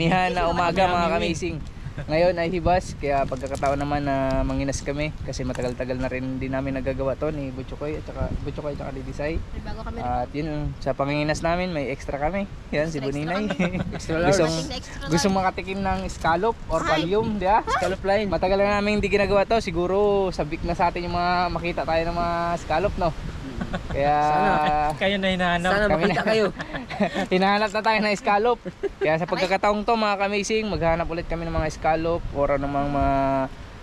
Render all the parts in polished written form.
amihan na umaga mga kamising. Ngayon ay hibas, kaya pagkakataon naman na manginas kami kasi matagal-tagal na rin din namin nagagawa to ni Butchokoy at saka Didisay. At yun, sa panginginas namin may extra kami. Yan si Buninay. Gustong makatikim ng scallop or pallium, di ba? Scallop line. Matagal na namin hindi ginagawa to, siguro sabik na sa atin yung mga makita tayo ng mga scallop, no? Kaya sana kayo na hinahanap. Sana makita kayo. Hinahanap na tayo ng scallop. Kaya sa pagkakataong to mga kamising, maghanap ulit kami ng mga scallop or anumang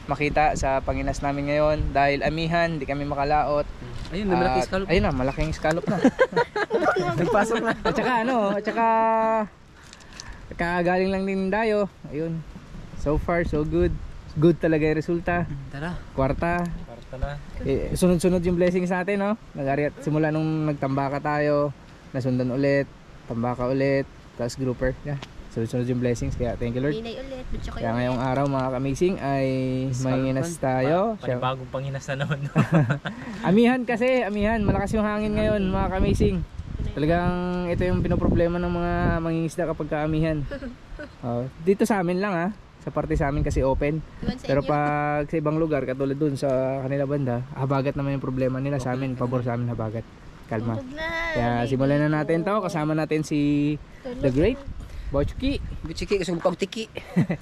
makita sa panginas namin ngayon. Dahil amihan, hindi kami makalaot. Ayun, may malaking scallop. Ayun na, malaking scallop na. Nagpasok na. At saka kakagaling lang din dayo. Ayun. So far, so good. Good talaga yung resulta. Tara. Kwarta. Sunod-sunod yung blessings natin, no? Simula nung nagtambaka tayo, nasundan ulit, tambaka ulit, tapos grouper. Yeah. Sunod-sunod yung blessings, kaya thank you Lord. Kaya ngayong araw mga kamising ay manginginas tayo. Panibagong panginas na naman. Amihan, malakas yung hangin ngayon mga kamising. Talagang ito yung pinoproblema ng mga mangingisda kapag kaamihan. Dito sa amin lang sa parte sa amin kasi open. Pero pag sa ibang lugar katulad dun sa kanila banda, habagat naman yung problema nila. Sa amin, pabor sa amin habagat. Kalma. Kaya simulan na natin to. Kasama natin si The Great Butchki. Butchki kasi pagtiki.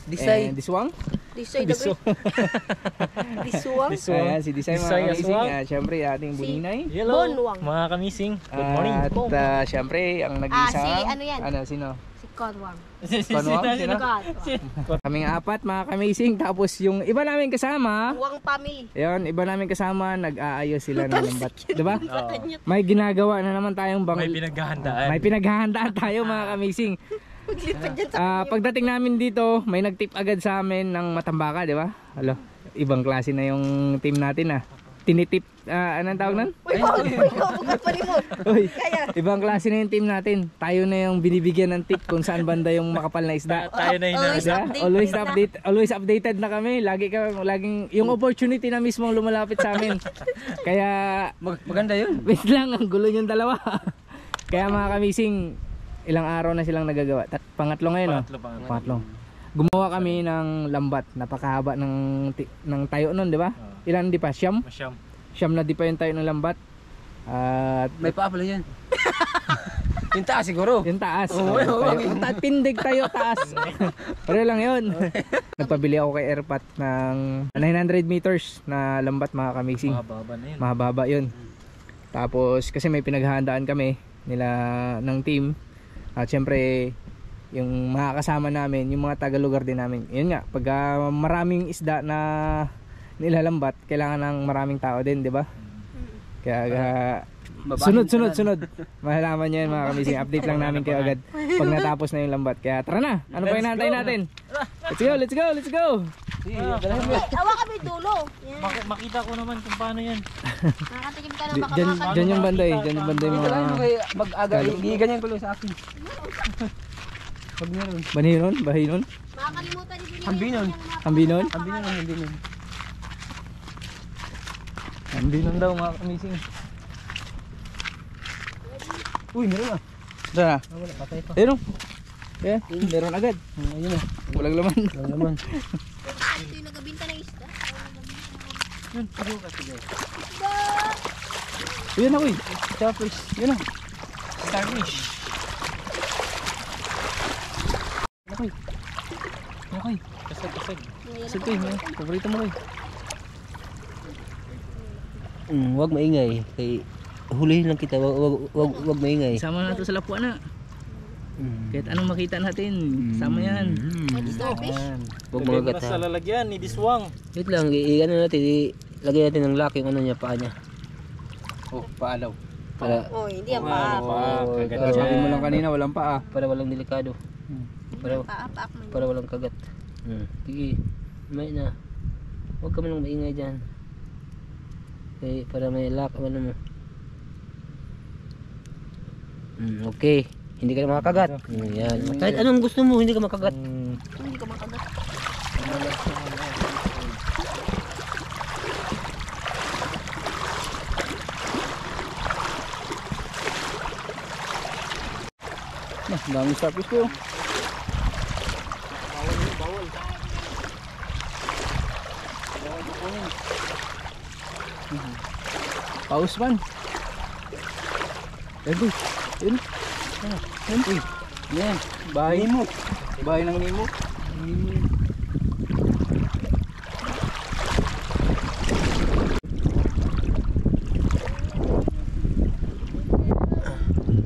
Disay. Diswang. Disay the Great. Diswang. Ayan, si Disay mga kamising. Siyempre ating Buninay. Hello mga kamising. Good morning. At siyempre ang nag-iisa. Ano yan? Sino? Conwang. Sino? Kaming apat mga kamising. Tapos yung iba namin kasama, Wang family. ayun, iba namin kasama, nag-aayos sila ng lambat, diba? May ginagawa na naman tayong May pinaghahandaan. May pinaghahandaan tayo mga kamising. Pagdating namin dito, may nagtip agad sa amin ng matambaka, diba? Alo, ibang klase na yung team natin tinitip, anong tawag nun? Uy, ibang klase na yung team natin. Tayo na yung binibigyan ng tip kung saan banda yung makapal na isda. Tayo na Always updated na kami. Laging yung opportunity na mismo ang lumalapit sa amin. Kaya maganda yun. wait lang, ang gulo yung dalawa. Kaya mga kamising, ilang araw na silang nagagawa. Pangatlo ngayon. Pangatlo. Gumawa kami ng lambat. Napakahaba ng tayo nun, di ba? Ilan di pa? Siyam na di pa yung tayo ng lambat. At may paa pala yan. Yung taas siguro. Yung taas. Tindig tayo taas. Pero lang yun. Nagpabili ako kay Airpat ng 900 meters na lambat mga kamising. Mahaba na yun. Mahaba yun. Tapos kasi may pinaghahandaan kami nila ng team. At syempre yung mga kasama namin, yung mga taga-lugar din namin. Yun nga, pag maraming isda na nilalambat, kailangan ng maraming tao din, di ba? Kaya sunod. Mahalaman nyo yan mga kamising. Update lang namin kayo agad pag natapos na yung lambat. Kaya tara na, ano pa hinahantay natin? Let's go! Awa kami dulo. Makita ko naman kung paano yan. Nakatikim ka na baka makakalimutan. Dyan yung banda dyan yung banda yung mga mag-aga, giganyan ko lang sa akin. Pag meron. Bahinon? Makakalimutan ni Billy. Hambinon? Hambinon daw mga kamising. Uy, meron Tara na. wala, patay pa. Ayun. Yeah, meron agad. Ayun Walang laman. Ito yung nagabinta ng isda. Yun, Ayun ako Starfish. Yun Starfish. Okay. Kasag. Sige, paborito mo rin. Wag maingay. Kay hulihin lang kita. Wag maingay. Sama na ito sa lapuan na. Kahit anong makita natin, sama yan. Starfish. Wag Lagay mo magagat na sa lalagyan ni Diswang. Wait lang, ano natin, lagyan natin ng lock yung ano niya, paa niya. Paalaw. Para Hindi ang paa. Sabi mo lang kanina, walang paa. para walang delikado. Para walang kagat. Sige, may na. Huwag kami lang maingay dyan. Okay, para may lock, ano mo. Okay, hindi ka na makakagat. Yan. Kahit anong gusto mo, hindi ka makagat. Hindi ka makagat. Daming starfish ko. Paus man. Ayun boy. Ayun. Ayun. Uy. Yan. Bahay mo. Bahay ng Nemo.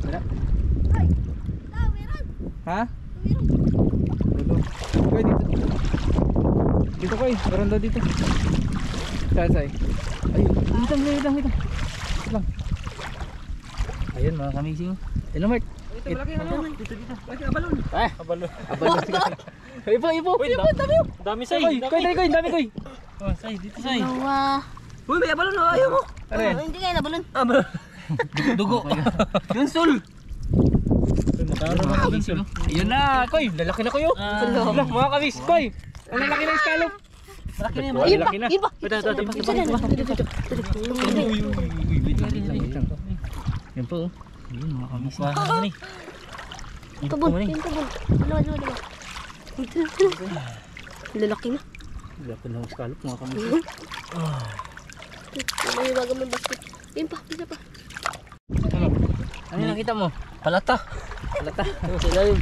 Wala. Ha? Dito. Koy dito. Dito koy. Meron daw dito. Saan? Ay, wait lang. Wait lang. Ayun mga kamising. Ayun na Mark. Abalon. Ipo. Dami say. Dami koy. Oh, say, dito say. Dalawa. Uy, may abalon oh, ayaw mo. Ano yan? Hindi kayo nabalon. Dugo. Gunsol. Ayun na, koy. Lalaki na koy. Wala, mga kamis, koy. Ang lalaki na scallop. Malaki na yan. Ayun pa. Malaki na. Yun pa. Yan po. Ayun mga kamis. Tubon. Dalawa. Lalaki na. Lalaki na scallop mga kamis. May bago may basket. Yun pa. Isa pa. Ano nakita mo? Palata. Sa ilalim.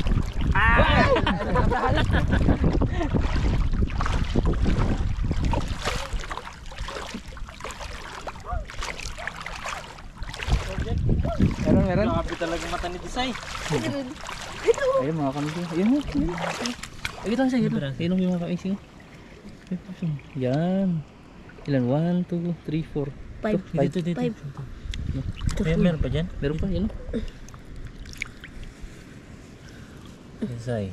Meron. Grabe talaga mata ni Desay. Ayun mga kamis. Ayun mo. Ayun lang sa'yo. Ayun yung mga kamis. Yan. Ilan? 1, 2, 3, 4. 5. Dito. 5. Meron pa dyan? Meron pa, yun. Desay.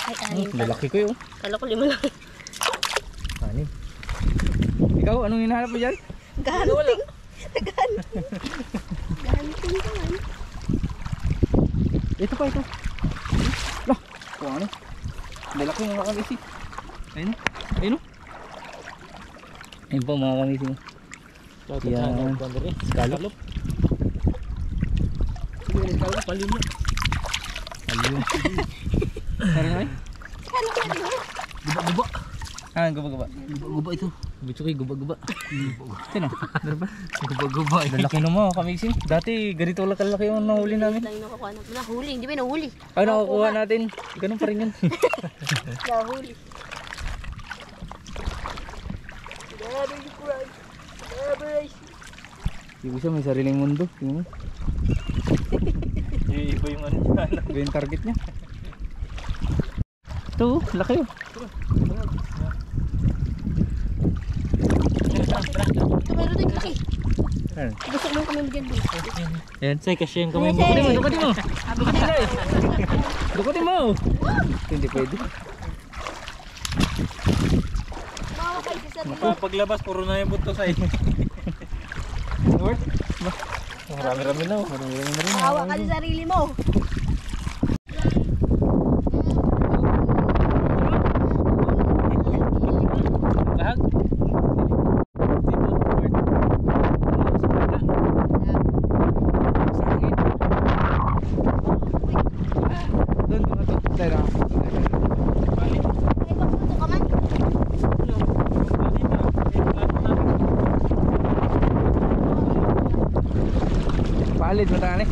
Ay, anim. Lalaki ko yun. Kala ko 5 lang. Anim. Ikaw, anong hinahanap mo dyan? Gahanting. Gahanting naman. Ito pa. Lah, kung ano? Lalaki mga kamisi. Ayun. Ayun po mga kamisi. Yan. Scallop. Scallop, palim mo. Ayun. Meron na Kala ko ano? Guba. Ah, guba. Guba ito. Gusto ko guba. Ito na. Meron ba? Guba. Lalaki na mga kamisi. Dati ganito lang kalaki yung nahuli namin. Lang yung nakukuha na. Nahuli. Hindi ba nahuli? Ay, nakukuha natin. Ganun pa rin yun. Nahuli. Yung isa may sariling mundo. Tingnan mo. Iba yung ano dyan. Iba yung target niya. Ito, laki oh. Ito meron din kasi. Ayan. Gusto mo kami bigyan din. Ayan. Say, kasi yung kamay mo. Dukutin mo. Dukutin mo. Hindi pwede. Bawa kayo sa sarili. Paglabas, puro na yung buto say. Marami-rami na oh. Bawa ka sa sarili mo. Bahag. Doon, tara. Balik. Ay, magputo ka man. Palid mo tani.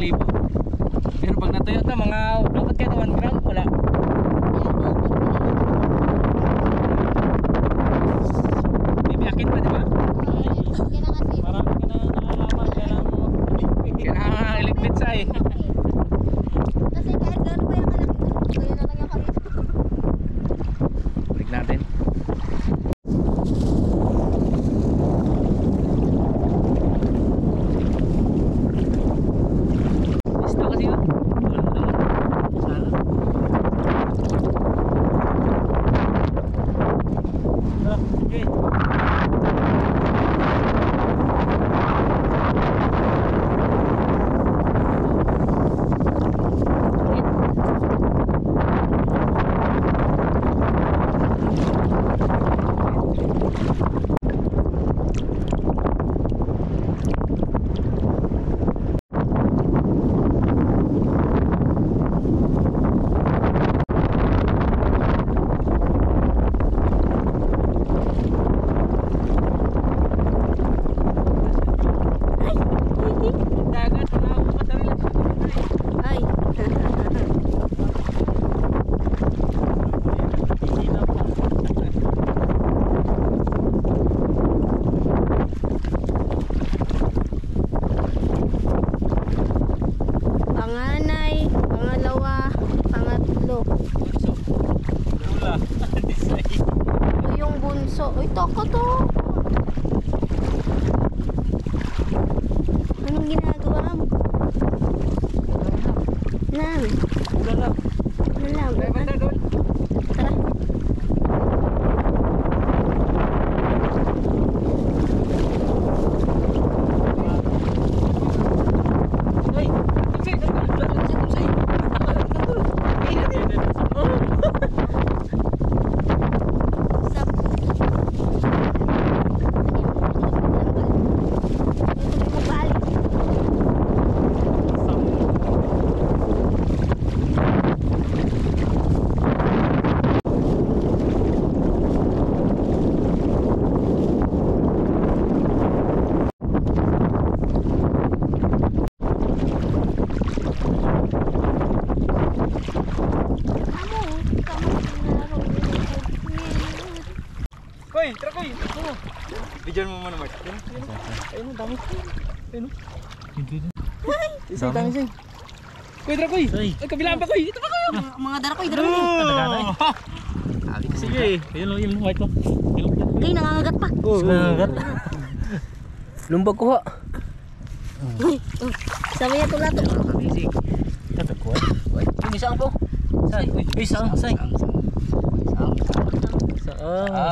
2,000. Pero pag natuyo ito, mga dapat kaya 1 gram, wala. Bibiyakin pa, di ba? Marami ka na nakalaman. Kailangan iligpit sa eh. Kasi kahit gano'n pa yung kalaki, kaya na lang yung kami. Balik natin. Basta kasi yun. Walang daman. Sana. Okay. Dagat, wala akong kasarili. Ay. Panganay, pangalawa, pangatlo. Lula. Disay. Ito yung bunso. Uy, toko to. Anong ginagawa mo? Nam. Galap. Nalam. May banda doon. Tara. Ay, tumsay, tumsay. Stop. Ito mo balik. Koy, tara koy. Bidyan mo muna, Mark. Ayun, ang dami. Ayun. Isa, dami siya. Koy, tara koy. Ay, kabilaan pa koy. Ito pa koy. Mga darakoy, darakoy. Sige. Ayun lang yung white ko. Kayo nangangagat pa. Sinagat. Lumbag ko ha. Sama niya tula to. Amazing. Katagkuha. Yung isang po. Isang.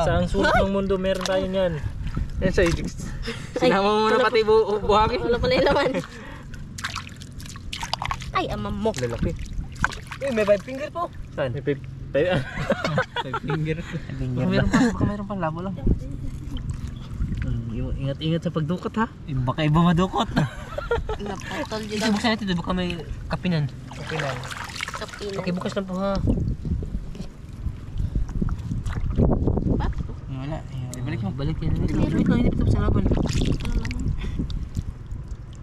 Saang sulok ng mundo meron tayo niyan. Yan sa sinama mo na pati buhangin. Wala pala yung laman. Ay, amam mo. Lalaki. May 5 finger po. Saan? Finger. Baka meron pa labo lang. Ingat-ingat sa pagdukot ha. Baka iba madukot. Naputol dyan Ito ang buksan natin ito. Baka may kapinan. Kapinan. kapinan. Okay, bukas lang po ha. Wala. Ibalik mo. Balik yan. Wait lang, hindi pa tapos ang laban.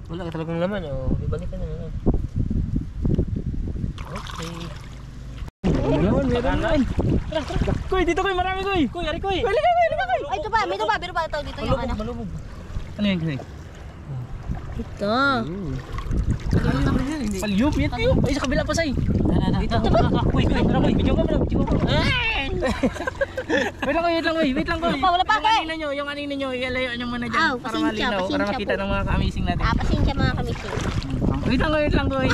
Wala ka talagang laman. Ibalik ka na lang. Okay. Meron. Koy, dito koy, marami koy. Koy, ari koy. Koy, koy. Ay, ito pa. May ito pa. Pero pa ito. Dito yung ano. Malubog. Ano yan, koy? Ito. Palyum, yan kayo. Ay, sa kabila pa say. Dito. Kuy. Tara kuy. Video ka mo. Wait lang koy. Wala pa, koy. Yung anino nyo, ilayo nyo muna Aw, dyan para pasensya, malinaw, para pasensya makita po. ng mga ka-amazing natin. Pasensya mga kamising. Wait lang koy.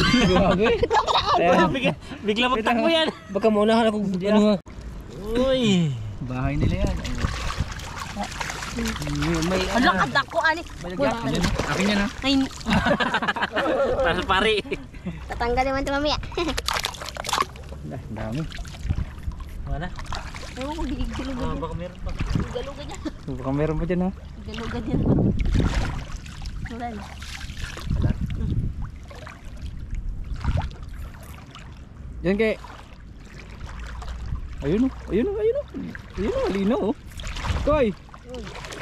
Bigla magtakbo yan. Baka maunahan ako. Ano ha? Uy. Bahay nila yan. May Alam ka dako, ani. Yan. Akin yan ha. Ay, Para sa pari. tatanggal naman ito mamaya. Ang dami. Wala. Ewan ko, gigalugan yan. Baka meron pa. Gigalugan yan. Baka meron pa dyan ha. Gigalugan yan. Wala na. Yan kay. Ayun o, malinaw oh. Koy.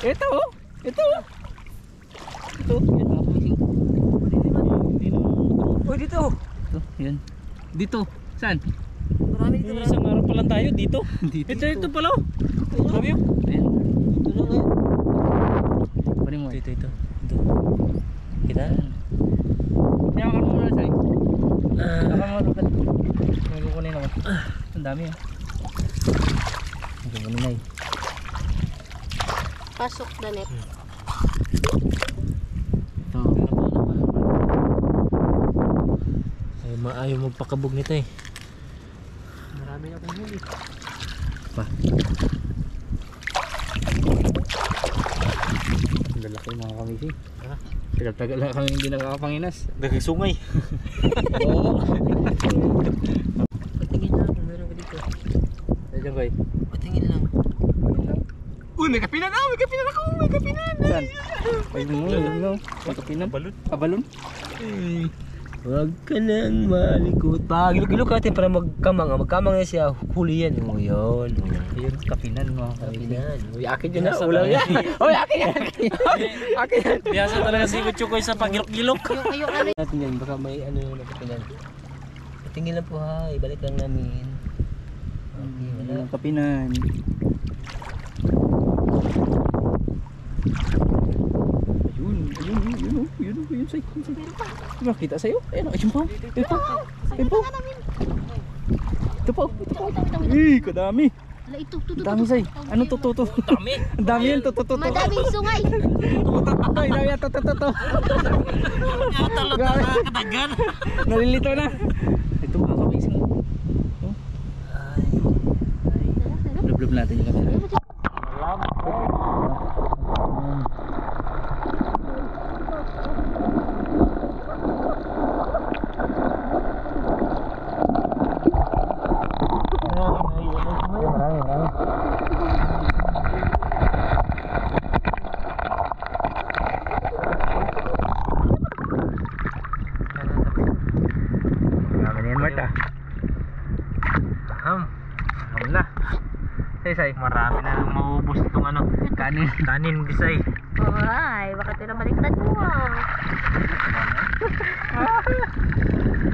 Ito oh. Ito. Ito. Yan mga kamising. Yan. Dito. Saan? Marami dito. Isang araw pa lang tayo dito. Dito. Ito pala. Sabi mo? Ayan. Ito na ngayon. Kunin mo. Ito. Kita? Kaya ka muna Sai. Baka mo lukat. May kukunin naman. Ang dami ah. Ang kukunin na eh. Pasok the net. Ito. Ayaw magpakabog nito eh. Marami na akong huli. Pa. Ang lalaki mga kamisi. Tagal-tagal na kami hindi nakakapanginas. Nagsungay. Oo. Patingin na kung meron ka dito. Diyan koy. Patingin lang. Uy, may kapinan ako! May kapinan ako! May kapinan! Saan? Ay mo, may kapinan. Balon. Abalon? Huwag ka nang malikot. Gilok natin para magkamang. Magkamang na siya. Huli yan. O yun. Ayun, kapinan mga kamisi. Kapinan. Uy, akin yun na. Nasa Ulang tayo. yan. Uy, akin yan. Akin yan. Biyasa talaga si Kuchukoy sa pagilok-gilok. Yung ano Natin yan. Baka may ano yung nakapinan. Patingin lang po ha. Ibalik lang namin. Okay, wala. Ayun, kapinan. Ayun, say. Makita sa'yo? Ayun, ayun pa. Ayun pa. Ayun pa. Ito pa. Eh, kadami. Ala, ito. Dami say. Ano to? Dami. Ang dami yan, to. Madaming sungay. Ay, dami yan, to. Talot na nakakadagan. Nalilito na. Ito mga kamising. Blub natin yung camera. Marami. Marami na yan, Marta. Ham na. Say. Marami na nang maubos itong ano. Kanin bisay. Ay, bakit pinabaliktad mo ah?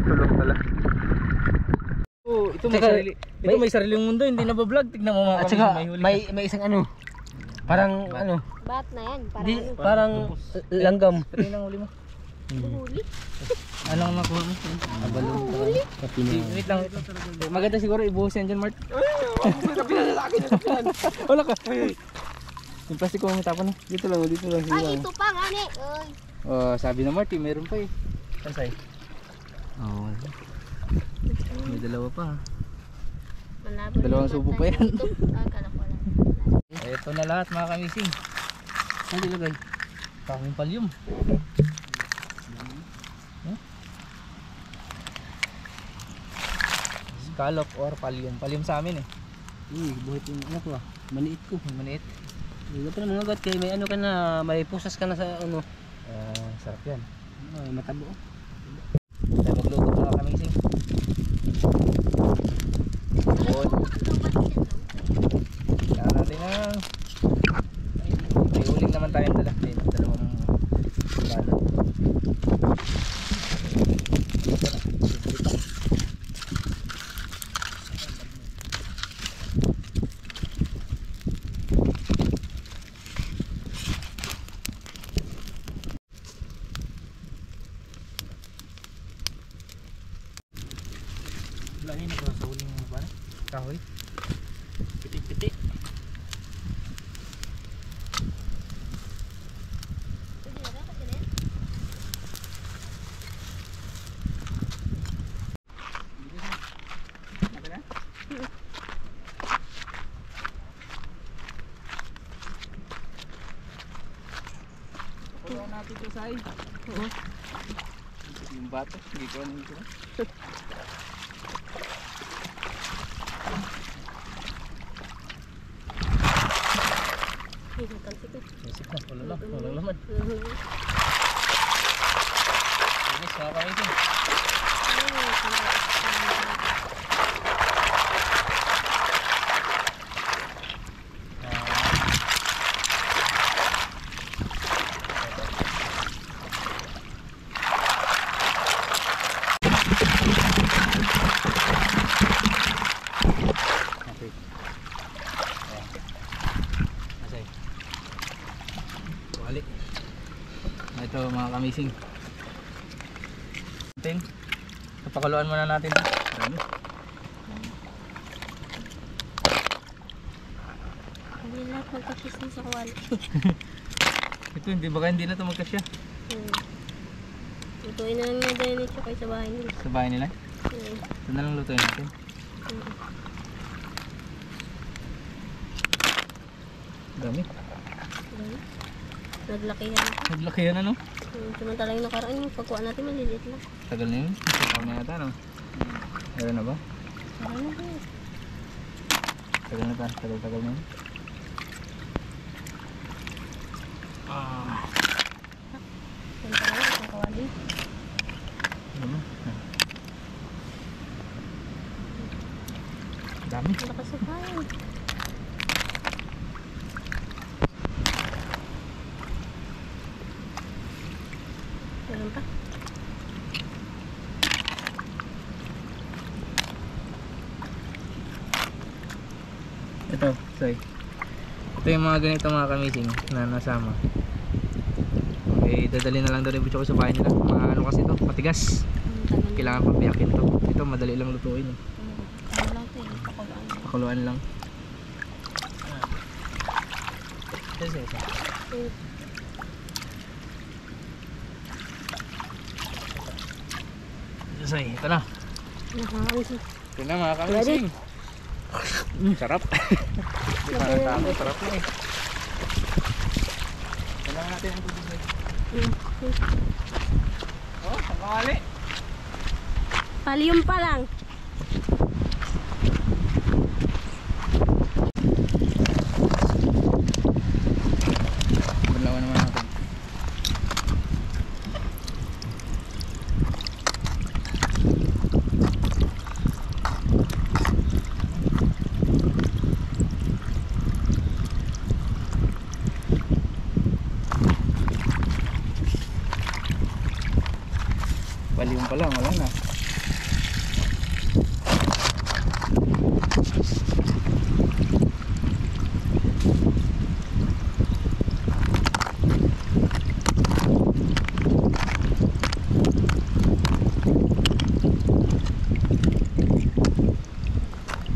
Tulong pala. Oh, ito may Tsaka, sarili. Ito may sariling mundo, hindi na ba-vlog. Tignan mo mga At saka may huli. may isang ano. Parang ano. Bat na yan. Parang Di, ano? parang langgam. Ito yung huli mo. Huli. Anong nakuha mo? Abalon. Wait lang. Maganda siguro ibuhos yan dyan, Mart. Wala ka. Yung plastic ko matapon na. Dito lang. Ay, ito pa nga ni. Uy. Oh, sabi na Mart, meron pa eh. Kansay? Oh. May dalawa pa. Malabo Dalawang yung subo mata pa yan. dito. Ah, kala ko lang. Ito na lahat mga kamising. Saan dilagay? Kaming palyum. Scallop or palyum. Palyum sa amin eh. Buhat yung ano ko ah. Maniit ko. Maniit. Hindi pa naman agad kaya may ano ka na, may pusas ka na sa ano. Sarap yan. Ay, matabo. Tayo magluto mga kamising. Good. Kaya natin ang may uling naman tayong dala. Dalawang balot. Lain ko sa uling ba? Kahoy. Piti-piti. Pagkakuha natin ito sa ay. Yung bato, hindi ko ano ito. Isip na, wala naman. Inis mga kamising. kamising. Natin. Papakuluan muna natin. Dami. Hindi lahat magkasising sa quality. Ito, hindi na ito magkasya. Lutuin na lang yung din ni Chokoy sa bahay nila. Sa bahay nila. Hmm. Ito na lang lutuin natin. Dami. Naglakihan na. Naglaki yan ano? Samantala yung nakaraan yung pagkuha natin maliliit lang. Tagal na yun. Tagal na yata no? Meron na ba? Parang na ba yun? Tagal na ta. Tagal na yun. Samantala yung isang kawali. Ano? Dami. Lakas sa kain. Meron pa? Ito, sorry. Ito yung mga ganito mga kamising na nasama. Okay, dadali na lang daw ni Butcho ko sa bahay nila. Mga ano kasi ito, matigas. Kailangan pang biyakin to. Ito, madali lang lutuin. Ano lang ito eh, pakuluan. Pakuluan lang. Ito. Say, ito na. Nakakawin. Ito na mga kamising. Sarap. Di pa natako, sarap na eh. Kailangan natin ang tubig. Oh, sakali. Paliyom pa lang. Balawan naman natin. Baliw pa lang, wala na.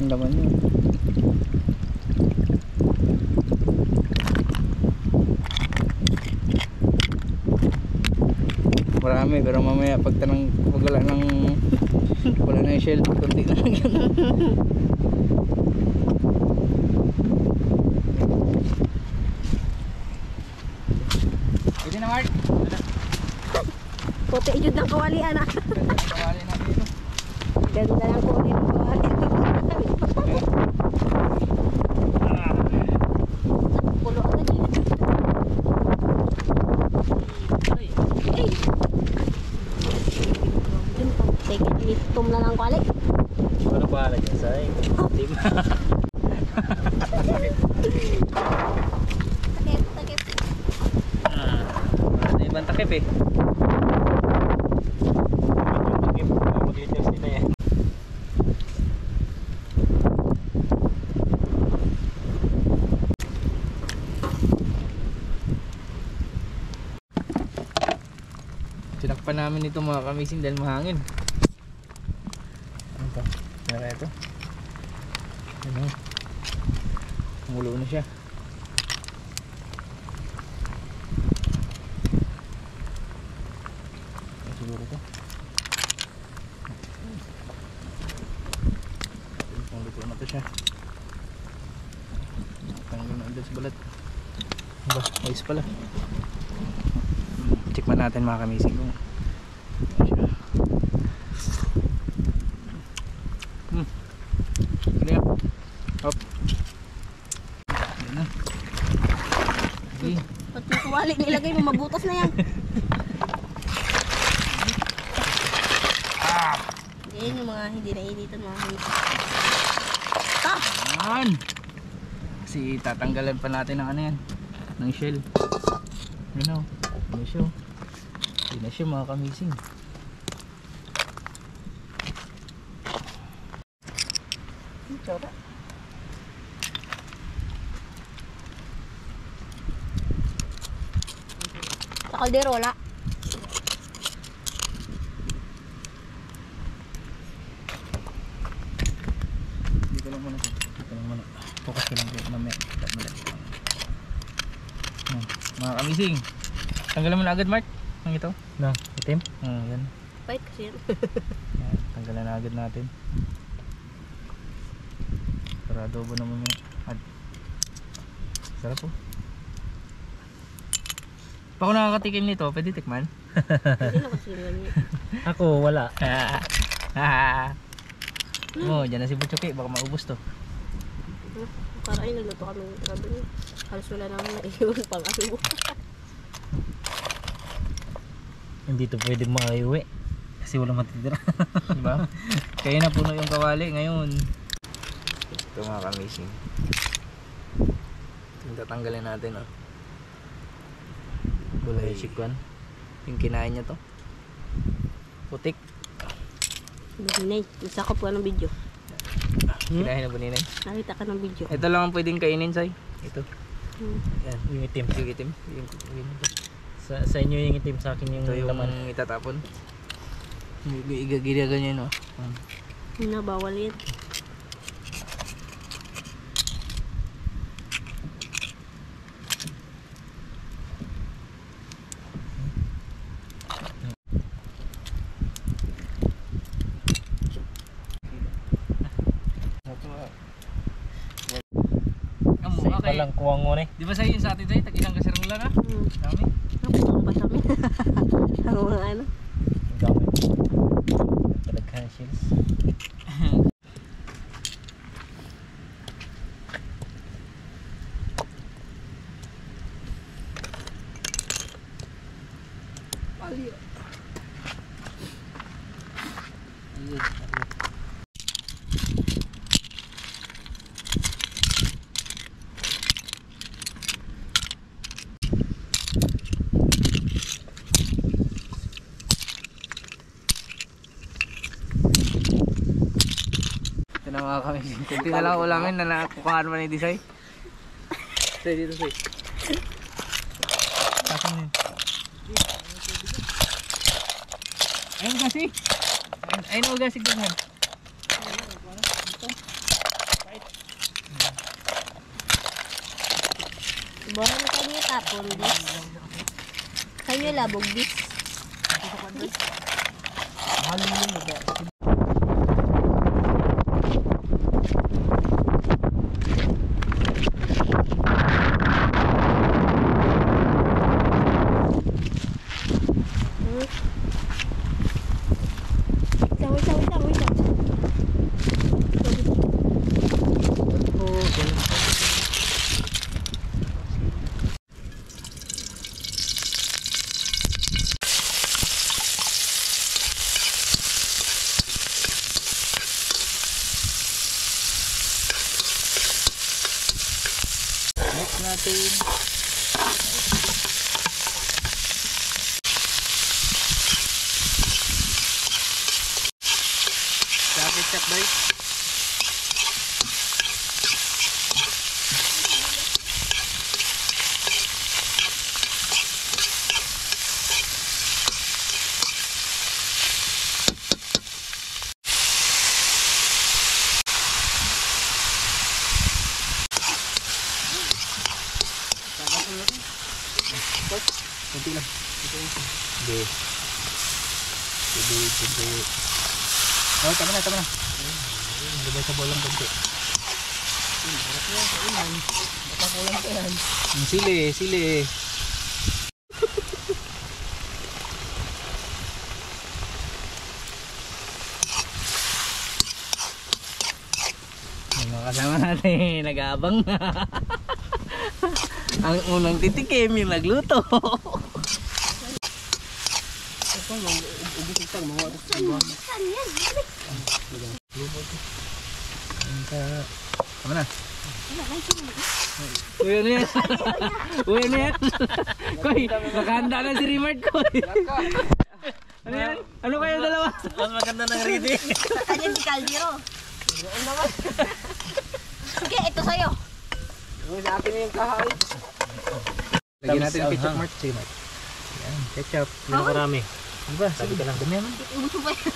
Ang laman yun. Marami pero mamaya pag wala na yung shell, kunti na lang yun. Pwede na Mark. Puti jud ng kawali anak. Kawali na dito. Ganda lang po rin ng kawali. Pulo na din. Ay. Take it with tum na ng kawali. Ano ba dyan say? Team. Takip. Wala na ibang takip eh. Mag-liters nila yan. Sinakpan namin ito mga kamising dahil mahangin. Ano ito? Meron ito. Ano? Kumulo na siya. Ano siguro ito? Pang luto na ito siya. Tanggal na ulit sa balat. Ba, ayos pala. Tikman natin mga kamising kung ano siya. Sige na. Hop. Ayan na. Okay. Pati yung kawali nilagay mo mabutas na yan. Yan yung mga hindi nainitan mga hangin. Ayan. Kasi tatanggalan pa natin ng ano yan, ng shell. Ayan o. Ano siya? Hindi na siya mga kamising. Tsara. Sa kalderola. Kamising. Tanggalan mo na agad, Mark. Ang ito. No, itim. Yan. Bait kasi yan. Yan. Tanggalan na agad natin. Para adobo naman yung sarap po. Pa ako nakakatikim nito, pwede tikman? Hindi na kasi ganyan. Ako, wala. Dyan na si Butchoki, baka maubos to. Para ay nagluto kami ng grabe niya. Halos wala naman naiwan pang ano. Hindi to pwede maiuwi. Kasi walang matitira. Diba? Kaya na puno yung kawali ngayon. Ito mga kamising. Yung tatanggalin natin, oh. Bulay sikwan. Yung kinain niya to. Putik. Buninay. Isa ko po ng video. Kinain na buninay. Nakita ka ng video. Ito lang ang pwedeng kainin, Say. Ito. Yan, yung itim. Yung itim. Yung Sa inyo yung itim, sa akin yung ito yung laman. itatapon. Igagirya ganyan, oh. Hindi na bawal yan. Sa iba lang kuwang mo Di ba sa'yo yung sa atin tayo? Tag-ilang kasirang lang, ha? Dami. Nakapulong pa sa amin. Ang mga ano. Ang dami. Talaghan shields. Ito na mga kamising. Kunti na lang ulamin na nakukuhaan mo ni Disay. Say, dito, Say. Asan yun? Ayun kasi. Ayun o gasig ganyan. Buhay na kayo tapon. Bis. Kayo labog. Bis. Wait lang. Mix natin. Kapit chap bay. Kunti lang. Hindi. Hindi. Oh, tama na. Lubay sa bolang kunti. Sili. Yung mga kasama natin, nag-aabang. Ang unang titikim yung nagluto. Saan yan? Tama na. Uwi na yan. Koy, nakahanda na si Rimard ko. Ano yan? Ano kayo dalawa? Mas maganda ng ready. Kanya si Caldero. Sige, ito sa'yo. Lagyan natin ang ketchup, Mark. Sige, Mark. Yan, ketchup. Nakarami. Diba? Sabi ka lang. Dami naman. Ubus mo ba yan?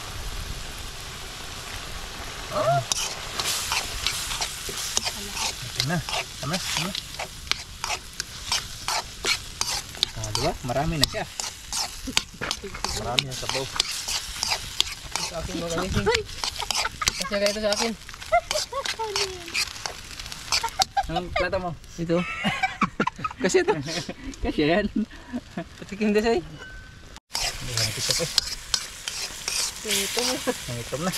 Tama na. Diba? Marami na siya. Marami ang sabaw. Sa akin mga kamising. Kasi kaya ito sa akin. Anong plata mo? Ito. Kasi ito. Kasi yan. Patikim din sa'yo. Hindi ka nakita pa. Ito mo. Nangitom na.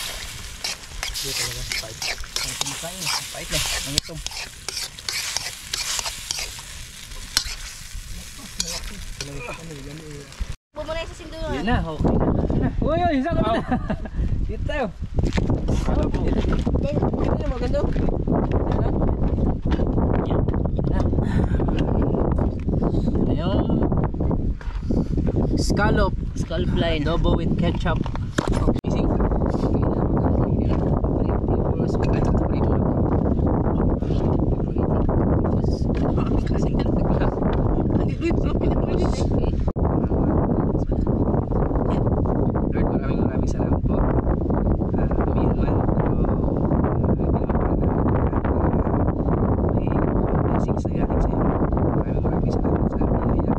Hindi talaga. Pait. Nangitom na kain. Pait na. Nangitom. Bumuna yung sa sinduran. Yan na. Okay na. Okay na. Uy, uy. Saan ka na? Dito tayo. Ito na maganda. Ayun. Scallop. Scallop line. Adobo with ketchup. Amazing. Lord, maraming salamat po. Kamihan man. May blessings na galing sa iyo. Maraming salamat sa biyaya.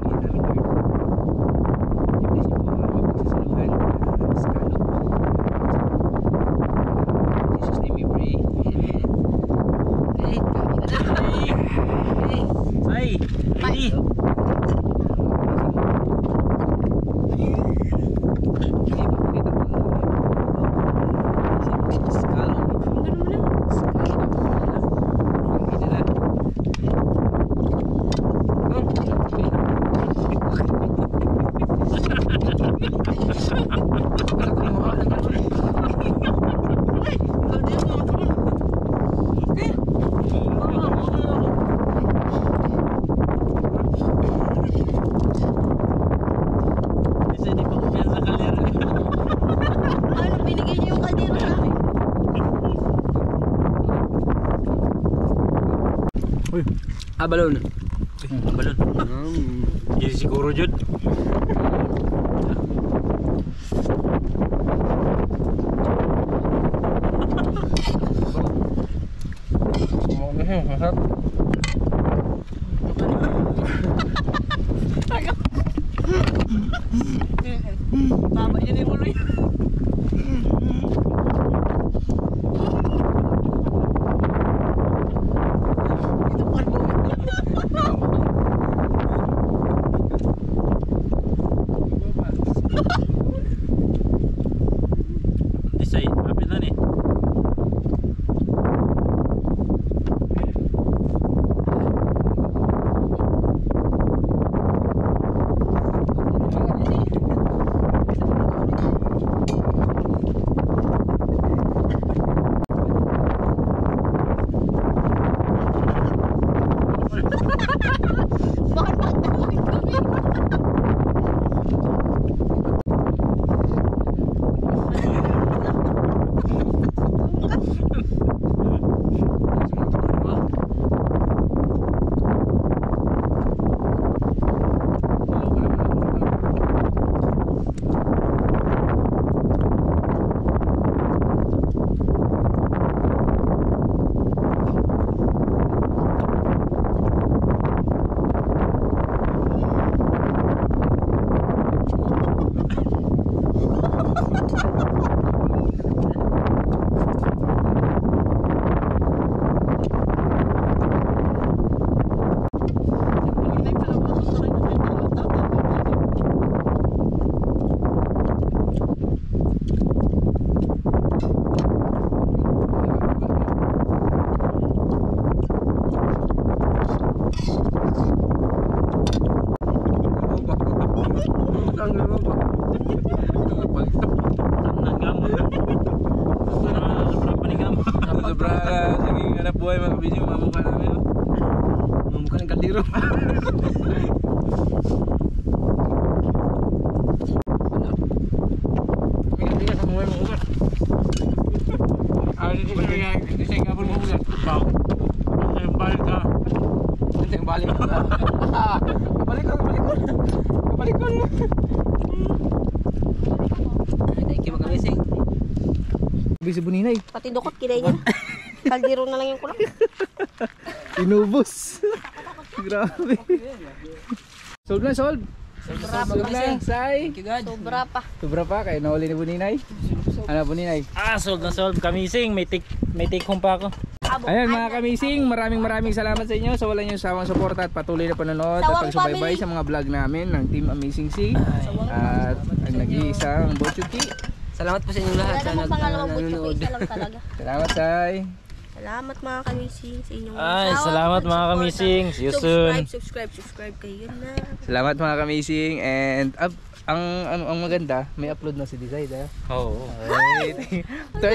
Lord, nabayo po kami palagi sa mga Jesus name we pray. Amen. Ay! Ay! Isa di pa ko yan sa kalero. Ano, binigay niyo yung kaldero sa akin. Balon. Balon. Hindi siguro dyan. Masarap. Baba yun yung ulo yun. Isay, kapit na ni. Bakit pagtawag kami? Sobra naging hanap buhay mga kabidyo, mamukha namin. Mamukha ng kaldero. Bigat-bigat ang buhay mo ugat. Hindi siya yung kapon mo ugat. Bang. Ang balik ka. Hindi yung balik mo. Kabalikon. Thank you mga kamising. Sabi si Buninay. Pati dukot kinay niya. Kaldero na lang yung kulak. Inubos. Grabe. Solve na, solve. Solve na, say. Sobra pa. Sobra pa, kaya nahuli ni Buninay. Ano, Buninay? Solve na solve. Kamising, may take home pa ako. Ayan mga kamising, maraming salamat sa inyo sa wala nyo sawang suporta at patuloy na panonood at Sawang pagsubaybay family. sa mga vlog namin ng Team Amazing Sea at ang nag-iisang Bochuki. Salamat po sa inyong lahat. Wala Sana namang pangalawang butso, nanonood. isa lang talaga. Salamat, say. Salamat mga kamising sa inyong Salamat mga kamising. See you soon. Subscribe kayo na. Salamat mga kamising and ang maganda, may upload na si Decide. Oo. 20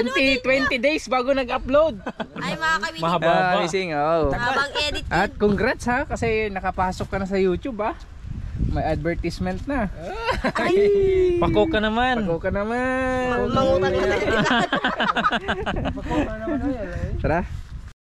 days bago nag-upload. Ay mga kamising, Mahaba ba? Kamising, oh. habang edit At congrats ha kasi nakapasok ka na sa YouTube ha. May advertisement na. Pako ka naman. Pako ka naman. mangutang na. Tara.